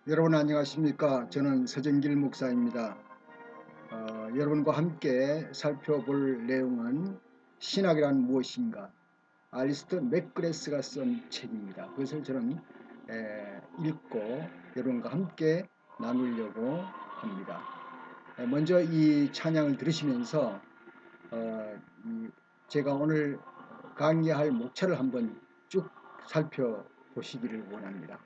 여러분 안녕하십니까? 저는 서정길 목사입니다. 여러분과 함께 살펴볼 내용은 신학이란 무엇인가? 알리스터 맥그레스가 쓴 책입니다. 그것을 저는 읽고 여러분과 함께 나누려고 합니다. 먼저 이 찬양을 들으시면서 제가 오늘 강의할 목차를 한번 쭉 살펴보시기를 원합니다.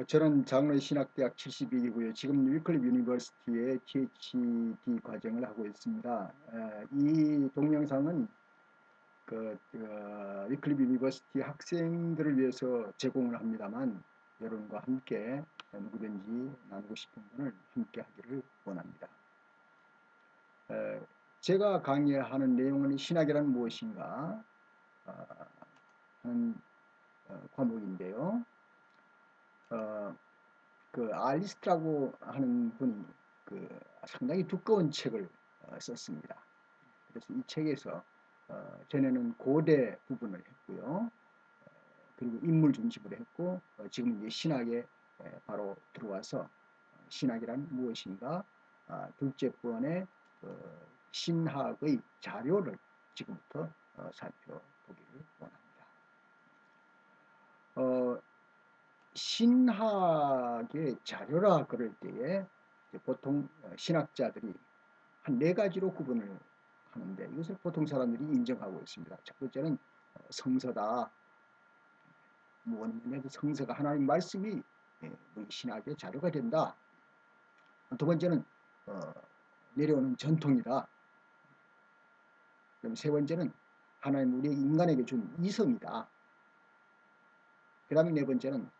저는 장로신학대학 72기고요. 지금 위클립 유니버시티의 PhD 과정을 하고 있습니다. 이 동영상은 위클립 유니버시티 학생들을 위해서 제공을 합니다만 여러분과 함께 누구든지 나누고 싶은 분을 함께 하기를 원합니다. 제가 강의하는 내용은 신학이란 무엇인가 하는 과목인데요. 알리스트라고 하는 분이 상당히 두꺼운 책을 썼습니다. 그래서 이 책에서 전에는 고대 부분을 했고요. 그리고 인물 중심으로 했고 지금 이제 신학에 바로 들어와서 신학이란 무엇인가 둘째 번의 신학의 자료를 지금부터 살펴보기를 원합니다. 신학의 자료라 그럴 때에 보통 신학자들이 한 4가지로 구분을 하는데 이것을 보통 사람들이 인정하고 있습니다. 첫 번째는 성서다. 원문에도 성서가 하나님 말씀이 신학의 자료가 된다. 두 번째는 내려오는 전통이다. 그럼 세 번째는 하나님 우리 인간에게 준 이성이다. 그 다음에 네 번째는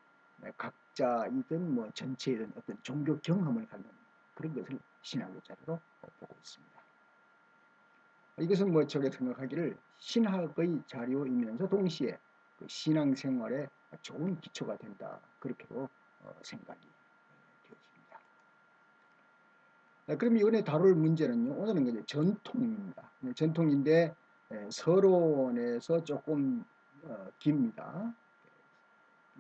각자이든 뭐 전체이든 어떤 종교 경험을 갖는 그런 것을 신학의 자료로 보고 있습니다. 이것은 뭐 저게 생각하기를 신학의 자료이면서 동시에 그 신앙생활에 좋은 기초가 된다. 그렇게도 생각이 되어집니다. 그럼 이번에 다룰 문제는요. 오늘은 이제 전통입니다. 전통인데 서론에서 조금 깁니다.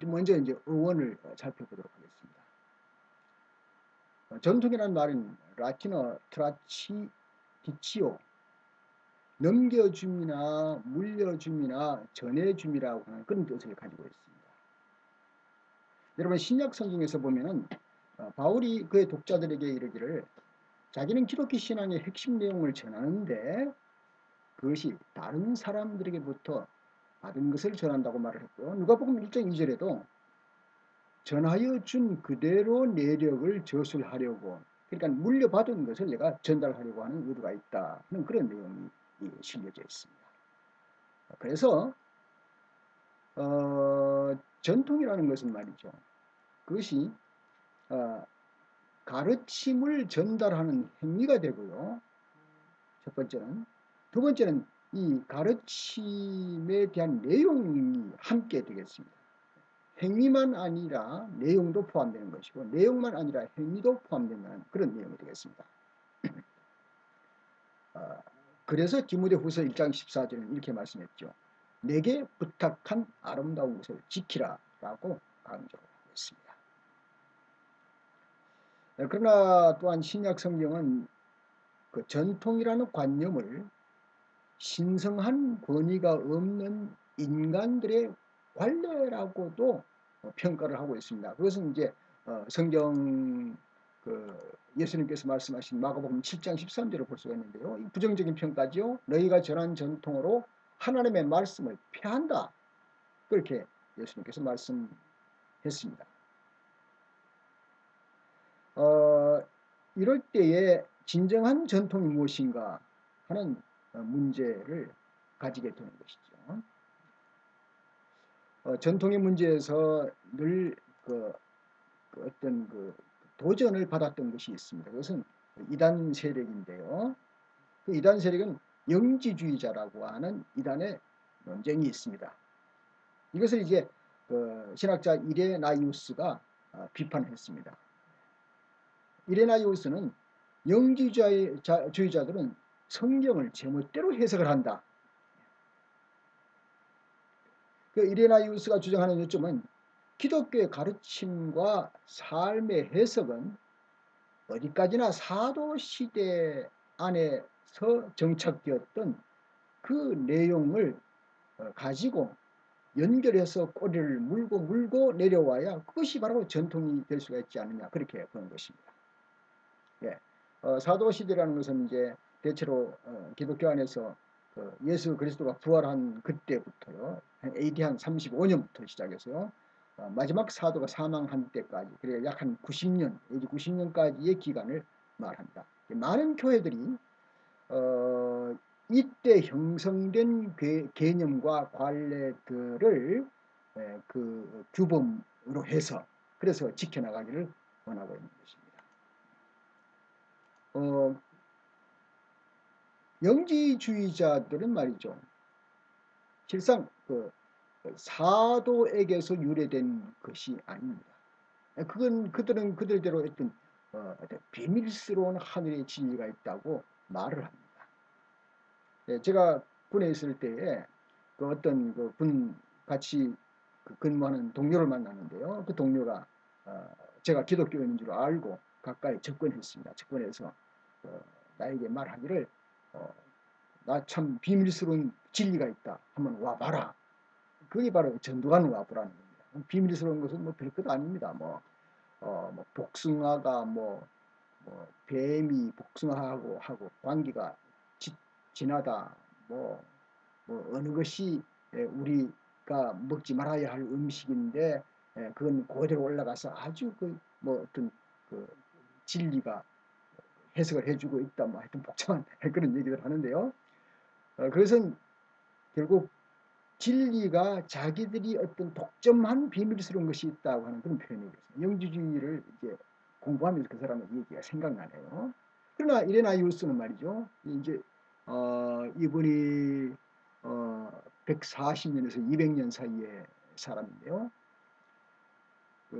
먼저 이제 어원을 살펴보도록 하겠습니다. 전통이라는 말은 라틴어 트라치디치오 넘겨줌이나 물려줌이나 전해줌이라고 하는 그런 뜻을 가지고 있습니다. 여러분 신약 성경에서 보면은 바울이 그의 독자들에게 이르기를 자기는 기독교 신앙의 핵심 내용을 전하는데 그것이 다른 사람들에게부터 받은 것을 전한다고 말을 했고요. 누가복음 1장 2절에도 전하여 준 그대로 내력을 저술하려고 그러니까 물려받은 것을 내가 전달하려고 하는 의도가 있다 하는 그런 내용이 실려져 있습니다. 그래서 전통이라는 것은 말이죠. 그것이 가르침을 전달하는 행위가 되고요. 첫 번째는. 두 번째는 이 가르침에 대한 내용이 함께 되겠습니다. 행위만 아니라 내용도 포함되는 것이고 내용만 아니라 행위도 포함되는 그런 내용이 되겠습니다. 그래서 디모데후서 1장 14절은 이렇게 말씀했죠. 내게 부탁한 아름다운 것을 지키라 라고 강조하고 있습니다. 그러나 또한 신약 성경은 그 전통이라는 관념을 신성한 권위가 없는 인간들의 관례라고도 평가를 하고 있습니다. 그것은 이제 성경 예수님께서 말씀하신 마가복음 7장 13절을 볼 수가 있는데요. 이 부정적인 평가죠. 너희가 전한 전통으로 하나님의 말씀을 폐한다. 그렇게 예수님께서 말씀했습니다. 이럴 때에 진정한 전통이 무엇인가 하는 문제를 가지게 되는 것이죠. 전통의 문제에서 늘 어떤 도전을 받았던 것이 있습니다. 그것은 이단 세력인데요. 그 이단 세력은 영지주의자라고 하는 이단의 논쟁이 있습니다. 이것을 이제 신학자 이레나이우스가 비판했습니다. 이레나이우스는 영지주의자들은 성경을 제멋대로 해석을 한다. 이레나이우스가 주장하는 요점은 기독교의 가르침과 삶의 해석은 어디까지나 사도시대 안에서 정착되었던 그 내용을 가지고 연결해서 꼬리를 물고 내려와야 그것이 바로 전통이 될 수가 있지 않느냐, 그렇게 보는 것입니다. 예. 사도시대라는 것은 이제 대체로 기독교 안에서 예수 그리스도가 부활한 그때부터요, AD 한 35년부터 시작해서요, 마지막 사도가 사망한 때까지, 그래 약 한 90년, AD 90년까지의 기간을 말합니다. 많은 교회들이 이때 형성된 개념과 관례들을 그 규범으로 해서 그래서 지켜나가기를 원하고 있는 것입니다. 영지주의자들은 말이죠, 실상 사도에게서 유래된 것이 아닙니다. 그들은 그들대로 어떤 비밀스러운 하늘의 진리가 있다고 말을 합니다. 제가 군에 있을 때에 어떤 군 같이 근무하는 동료를 만났는데요. 그 동료가 제가 기독교인인 줄 알고 가까이 접근했습니다. 접근해서 나에게 말하기를 나 참 비밀스러운 진리가 있다. 한번 와봐라. 그게 바로 전두환 와보라는 겁니다. 비밀스러운 것은 뭐 별것 아닙니다. 뭐 복숭아가 뱀이 복숭아하고 관계가 진하다. 어느 것이 우리가 먹지 말아야 할 음식인데 그건 그대로 올라가서 아주 어떤 진리가 해석을 해주고 있다. 하여튼 복잡한 그런 얘기를 하는데요. 그것은 결국 진리가 자기들이 어떤 독점한 비밀스러운 것이 있다고 하는 그런 표현이거든요. 영지주의를 이제 공부하면서 그 사람의 얘기가 생각나네요. 그러나 이레나이우스는 말이죠. 이제 이분이 140년에서 200년 사이의 사람인데요.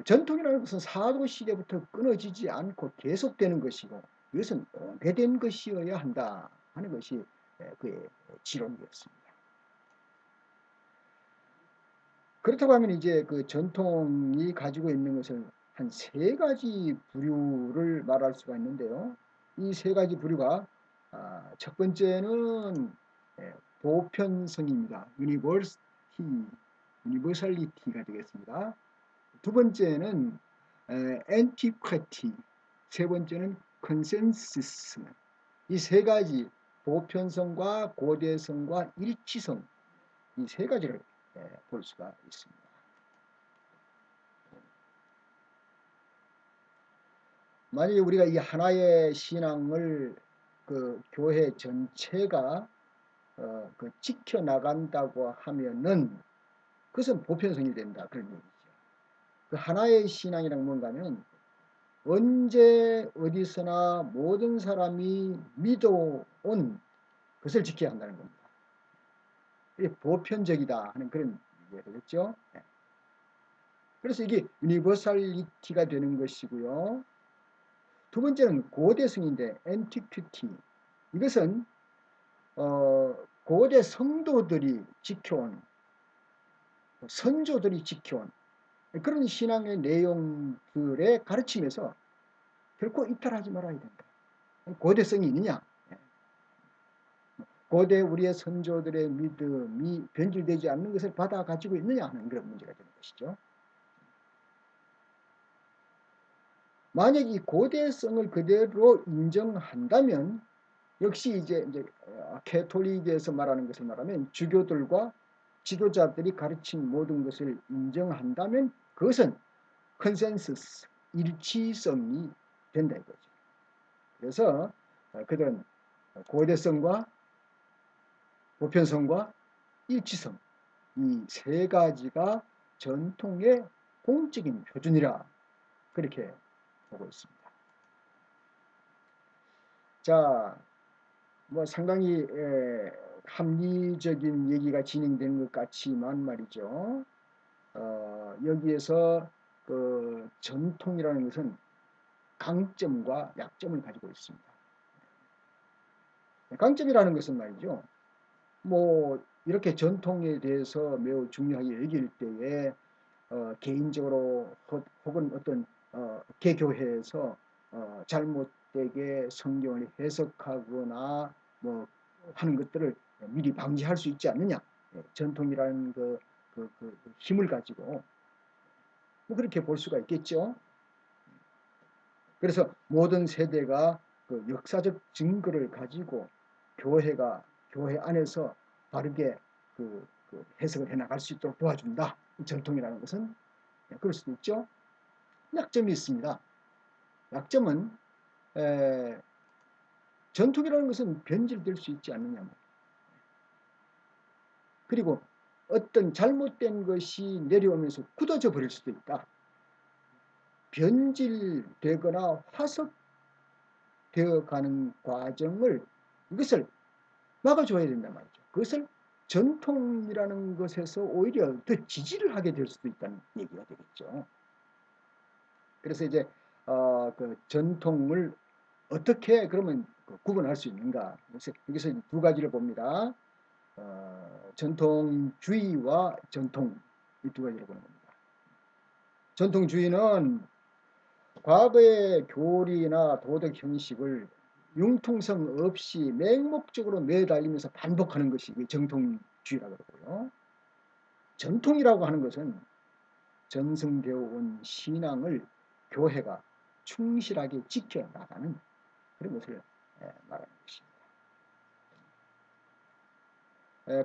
전통이라는 것은 사도 시대부터 끊어지지 않고 계속되는 것이고 이것은 오래된 것이어야 한다 하는 것이 그의 지론이었습니다. 그렇다고 하면 이제 그 전통이 가지고 있는 것을 한 세 가지 부류를 말할 수가 있는데요. 이 세 가지 부류가 첫 번째는 보편성입니다. 유니버설리티가 되겠습니다. 두 번째는 엔티퀘티, 세 번째는 컨센서스. 이 세 가지 보편성과 고대성과 일치성, 이 세 가지를 볼 수가 있습니다. 만약에 우리가 이 하나의 신앙을 교회 전체가 지켜나간다고 하면은 그것은 보편성이 된다, 그런 얘기죠. 그 하나의 신앙이란 뭔가 하면 언제 어디서나 모든 사람이 믿어온 것을 지켜야 한다는 겁니다. 이게 보편적이다 하는 그런 얘기가 되겠죠. 그래서 이게 유니버설리티가 되는 것이고요. 두 번째는 고대성인데 엔티큐티, 이것은 고대 성도들이 지켜온, 선조들이 지켜온 그런 신앙의 내용들의 가르침에서 결코 이탈하지 말아야 된다. 고대성이 있느냐? 고대 우리의 선조들의 믿음이 변질되지 않는 것을 받아 가지고 있느냐 하는 그런 문제가 되는 것이죠. 만약 이 고대성을 그대로 인정한다면 역시 이제 캐톨릭에서 말하는 것을 말하면 주교들과 지도자들이 가르친 모든 것을 인정한다면 그것은 컨센서스, 일치성이 된다 이거죠. 그래서 그들은 고대성과 보편성과 일치성 이 세 가지가 전통의 공적인 표준이라 그렇게 보고 있습니다. 자, 뭐 상당히 합리적인 얘기가 진행되는 것 같지만 말이죠. 여기에서 그 전통이라는 것은 강점과 약점을 가지고 있습니다. 강점이라는 것은 말이죠. 뭐 이렇게 전통에 대해서 매우 중요하게 여길 때에 개인적으로 혹은 어떤 개교회에서 잘못되게 성경을 해석하거나 뭐 하는 것들을 미리 방지할 수 있지 않느냐. 전통이라는 그 힘을 가지고 뭐 그렇게 볼 수가 있겠죠. 그래서 모든 세대가 그 역사적 증거를 가지고 교회 안에서 바르게 그 해석을 해나갈 수 있도록 도와준다. 전통이라는 것은 그럴 수도 있죠. 약점이 있습니다. 약점은 전통이라는 것은 변질될 수 있지 않느냐. 그리고 어떤 잘못된 것이 내려오면서 굳어져 버릴 수도 있다. 변질되거나 화석되어 가는 과정을 이것을 막아줘야 된단 말이죠. 그것을 전통이라는 것에서 오히려 더 지지를 하게 될 수도 있다는 얘기가 되겠죠. 그래서 이제 그 전통을 어떻게 그러면 구분할 수 있는가? 여기서 두 가지를 봅니다. 전통주의와 전통 이 두 가지를 보는 겁니다. 전통주의는 과거의 교리나 도덕 형식을 융통성 없이 맹목적으로 매달리면서 반복하는 것이 정통주의라고 그러고요. 전통이라고 하는 것은 전승되어 온 신앙을 교회가 충실하게 지켜나가는 그런 것을 말하는 것입니다.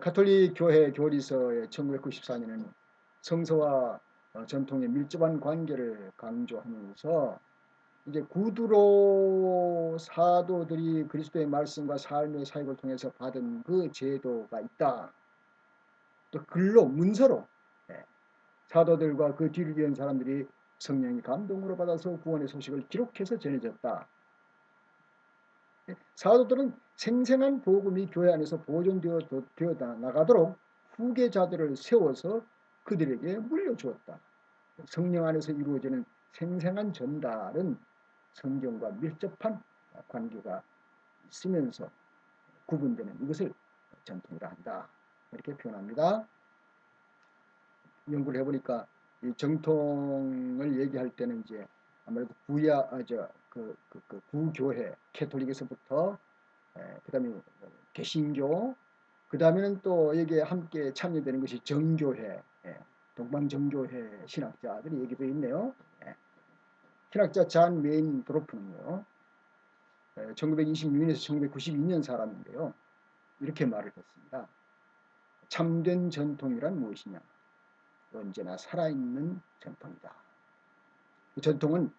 가톨릭 교회 교리서의 1994년에는 성서와 전통의 밀접한 관계를 강조하면서 이제 구두로 사도들이 그리스도의 말씀과 삶의 사역을 통해서 받은 그 제도가 있다. 또 글로 문서로 사도들과 그 뒤를 이은 사람들이 성령의 감동으로 받아서 구원의 소식을 기록해서 전해졌다. 사도들은 생생한 복음이 교회 안에서 보존되어 나가도록 후계자들을 세워서 그들에게 물려주었다. 성령 안에서 이루어지는 생생한 전달은 성경과 밀접한 관계가 있으면서 구분되는 이것을 전통이라 한다. 이렇게 표현합니다. 연구를 해보니까 이 정통을 얘기할 때는 이제 아무래도 구교회 캐톨릭에서부터 그다음에 개신교 그다음에는 또 여기에 함께 참여되는 것이 정교회 동방정교회 신학자들이 얘기도 있네요. 신학자 잔 메인 도로프는요. 1926년에서 1992년 사람인데요. 이렇게 말을 했습니다. 참된 전통이란 무엇이냐? 언제나 살아있는 전통이다. 그 전통은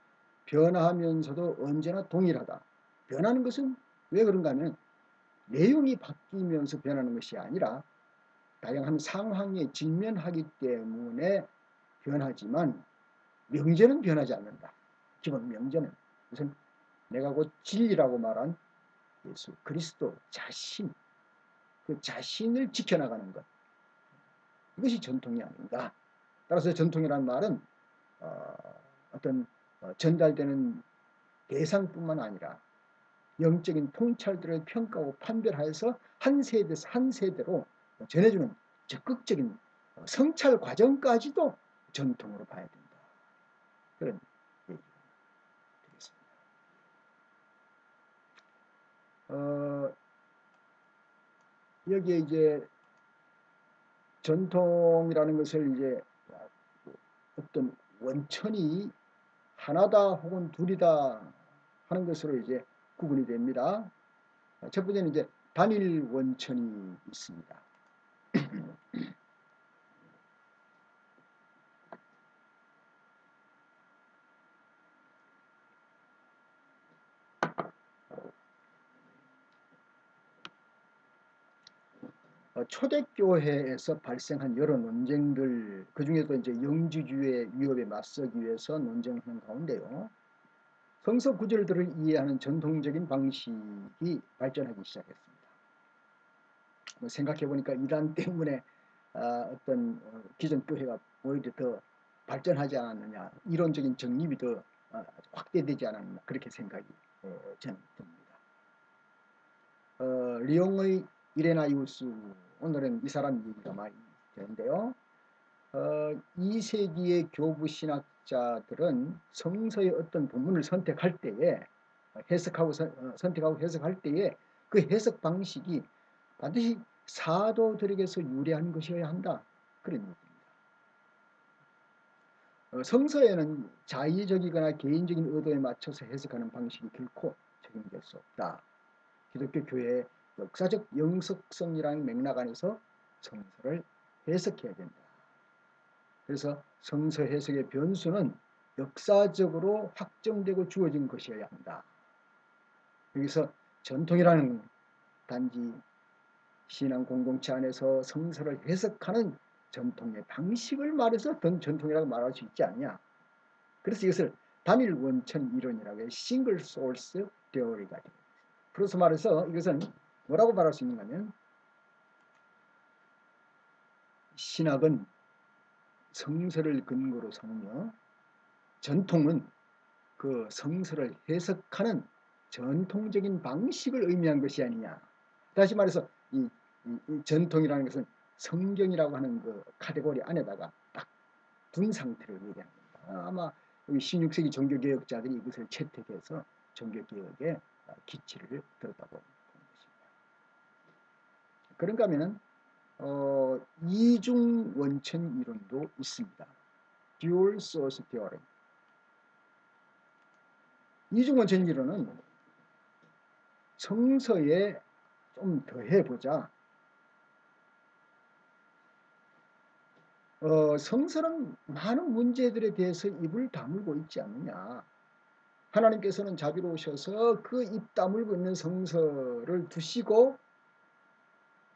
변화하면서도 언제나 동일하다. 변하는 것은 왜 그런가 하면 내용이 바뀌면서 변하는 것이 아니라 다양한 상황에 직면하기 때문에 변하지만 명제는 변하지 않는다. 기본 명제는 우선 내가 곧 진리라고 말한 예수 그리스도 자신 그 자신을 지켜나가는 것 이것이 전통이 아닌가. 따라서 전통이라는 말은 어떤 전달되는 대상뿐만 아니라 영적인 통찰들을 평가하고 판별하여서 한 세대에서 한 세대로 전해주는 적극적인 성찰 과정까지도 전통으로 봐야 된다. 그런 얘기가 되겠습니다. 여기에 이제 전통이라는 것을 이제 어떤 원천이 하나다 혹은 둘이다 하는 것으로 이제 구분이 됩니다. 첫 번째는 이제 단일 원천이 있습니다. 초대교회에서 발생한 여러 논쟁들, 그 중에도 이제 영지주의 위협에 맞서기 위해서 논쟁하는 가운데요. 성서 구절들을 이해하는 전통적인 방식이 발전하기 시작했습니다. 생각해 보니까 이단 때문에 어떤 기존 교회가 오히려 더 발전하지 않았느냐, 이론적인 정립이 더 확대되지 않았느냐, 그렇게 생각이 저는 듭니다. 리옹의 이레나이우스, 오늘은 이 사람 얘기가 많이 되는데요. 2세기의 교부 신학자들은 성서의 어떤 본문을 선택할 때에 선택하고 해석할 때에 그 해석 방식이 반드시 사도들에게서 유래한 것이어야 한다, 그런 얘기입니다. 성서에는 자의적이거나 개인적인 의도에 맞춰서 해석하는 방식이 결코 적용될 수 없다. 기독교 교회의 역사적 영속성이라는 맥락 안에서 성서를 해석해야 된다. 그래서 성서 해석의 변수는 역사적으로 확정되고 주어진 것이어야 한다. 여기서 전통이라는 단지 신앙 공동체 안에서 성서를 해석하는 전통의 방식을 말해서 전통이라고 말할 수 있지 않냐. 그래서 이것을 단일 원천 이론이라고 해요. 싱글 소스 테오리가 됩니다. 그래서 말해서 이것은 뭐라고 말할 수 있는가 하면, 신학은 성서를 근거로 삼으며 전통은 그 성서를 해석하는 전통적인 방식을 의미한 것이 아니냐. 다시 말해서 이 전통이라는 것은 성경이라고 하는 그 카테고리 안에다가 딱 둔 상태를 얘기하는 겁니다. 아마 16세기 종교개혁자들이 이것을 채택해서 종교개혁에 기치를 들었다고 보는 것입니다. 그런가 하면은 이중 원천 이론도 있습니다. Dual Source Theory. 이중 원천 이론은 성서에 좀 더해보자. 성서는 많은 문제들에 대해서 입을 다물고 있지 않느냐. 하나님께서는 자비로우셔서 그 입 다물고 있는 성서를 두시고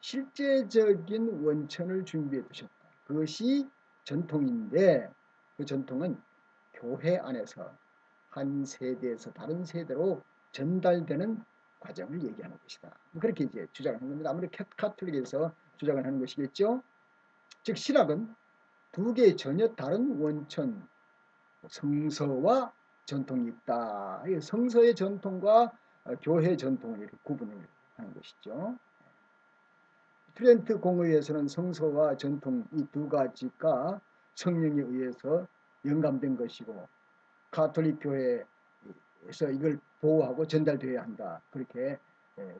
실제적인 원천을 준비해 두셨다. 그것이 전통인데, 그 전통은 교회 안에서 한 세대에서 다른 세대로 전달되는 과정을 얘기하는 것이다. 그렇게 이제 주장을 하는 겁니다. 아무래도 카톨릭에서 주장을 하는 것이겠죠. 즉 신학은 두 개의 전혀 다른 원천, 성서와 전통이 있다. 성서의 전통과 교회 전통을 이렇게 구분을 하는 것이죠. 트렌트 공의에서는 성서와 전통 이 두 가지가 성령에 의해서 영감된 것이고, 가톨릭 교회에서 이걸 보호하고 전달되어야 한다, 그렇게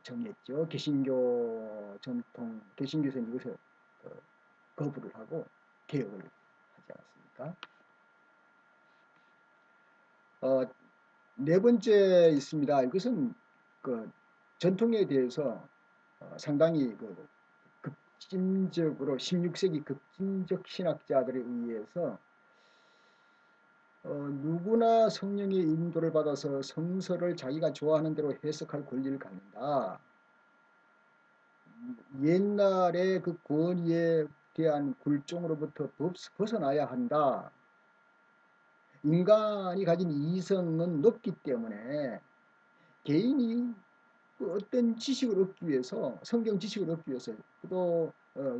정했죠. 개신교 전통, 개신교에서는 이것을 거부를 하고 개혁을 하지 않았습니까? 네 번째 있습니다. 이것은 그 전통에 대해서 상당히 급진적으로 16세기 급진적 신학자들에 의해서 누구나 성령의 인도를 받아서 성서를 자기가 좋아하는 대로 해석할 권리를 갖는다. 옛날에 그 권위에 대한 굴종으로부터 벗어나야 한다. 인간이 가진 이성은 높기 때문에 개인이 어떤 지식을 얻기 위해서, 성경 지식을 얻기 위해서, 또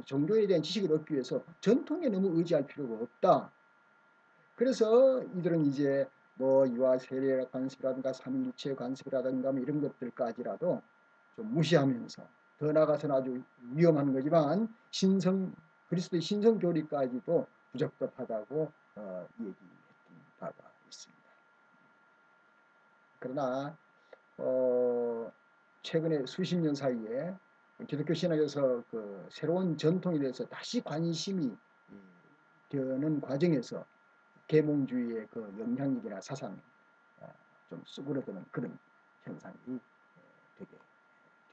종교에 대한 지식을 얻기 위해서 전통에 너무 의지할 필요가 없다. 그래서 이들은 이제 뭐 유아 세례 관습이라든가 삼위일체 관습이라든가 뭐 이런 것들까지라도 좀 무시하면서, 더 나아가서는 아주 위험한 거지만 그리스도의 신성 교리까지도 부적법하다고 얘기했던 바가 있습니다. 그러나 최근에 수십 년 사이에 기독교 신학에서 새로운 전통에 대해서 다시 관심이 되는 과정에서 계몽주의의 그 영향력이나 사상 좀 수그러드는 그런 현상이 되게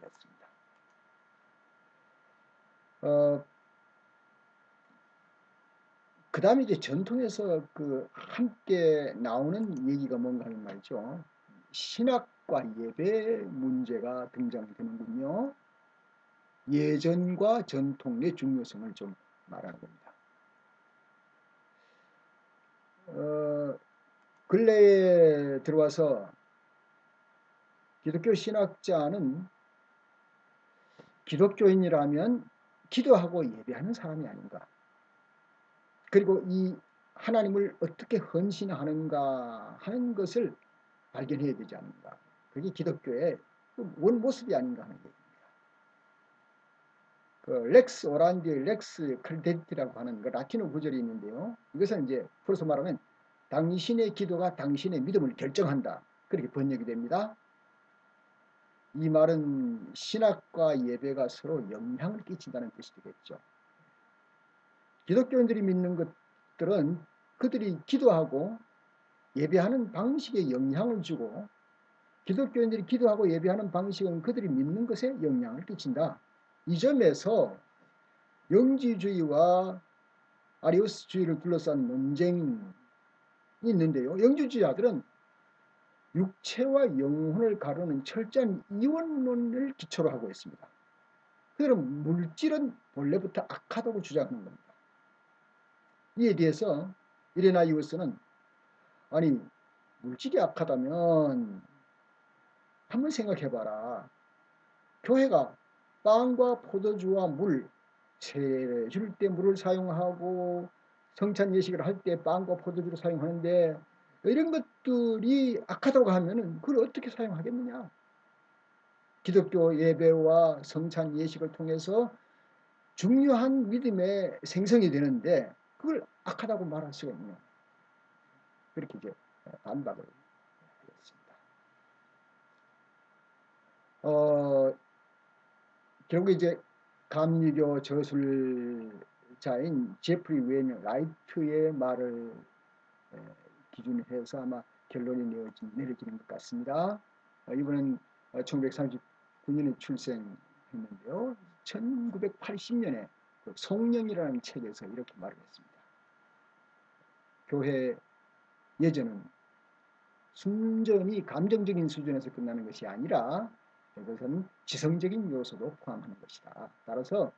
되었습니다. 그 다음에 이제 전통에서 그 함께 나오는 얘기가 뭔가 하면 말이죠. 신학과 예배 문제가 등장되는군요. 예전과 전통의 중요성을 좀 말하는 겁니다. 근래에 들어와서 기독교 신학자는 기독교인이라면 기도하고 예배하는 사람이 아닌가. 그리고 이 하나님을 어떻게 헌신하는가 하는 것을 발견해야 되지 않는가. 그게 기독교의 원 모습이 아닌가 하는 얘기입니다. 그 렉스 오란디, 렉스 크레덴티라고 하는 그 라틴어 구절이 있는데요. 이것은 이제 풀어서 말하면 당신의 기도가 당신의 믿음을 결정한다. 그렇게 번역이 됩니다. 이 말은 신학과 예배가 서로 영향을 끼친다는 뜻이 되겠죠. 기독교인들이 믿는 것들은 그들이 기도하고 예배하는 방식에 영향을 주고 기독교인들이 기도하고 예배하는 방식은 그들이 믿는 것에 영향을 끼친다. 이 점에서 영지주의와 아리우스주의를 둘러싼 논쟁이 있는데요. 영지주의자들은 육체와 영혼을 가르는 철저한 이원론을 기초로 하고 있습니다. 그들은 물질은 본래부터 악하다고 주장하는 겁니다. 이에 대해서 이레나이우스는 아니 물질이 악하다면 한번 생각해봐라. 교회가 빵과 포도주와 물, 세례 줄 때 물을 사용하고 성찬 예식을 할 때 빵과 포도주를 사용하는데 이런 것들이 악하다고 하면은 그걸 어떻게 사용하겠느냐? 기독교 예배와 성찬 예식을 통해서 중요한 믿음의 생성이 되는데 그걸 악하다고 말할 수가 있냐? 그렇게 이제 반박을 했습니다. 결국 이제 감리교 저술자인 제프리 웨인 라이트의 말을 기준으로 해서 아마 결론이 내려지는 것 같습니다. 이분은 1939년에 출생했는데요. 1980년에 그 송영이라는 책에서 이렇게 말을 했습니다. 교회 예전은 순전히 감정적인 수준에서 끝나는 것이 아니라 이것은 지성적인 요소도 포함하는 것이다. 따라서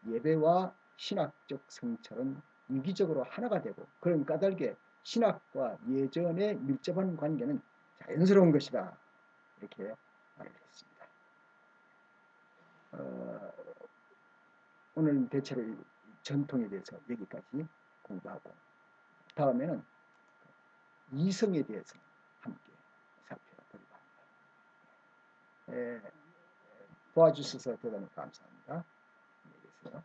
예배와 신학적 성찰은 유기적으로 하나가 되고 그런 까닭에 신학과 예전의 밀접한 관계는 자연스러운 것이다. 이렇게 말을 했습니다. 오늘 대체로 전통에 대해서 여기까지 공부하고 다음에는 이성에 대해서 함께 살펴보려고 합니다. 도와주셔서 대단히 감사합니다. 안녕히 계세요.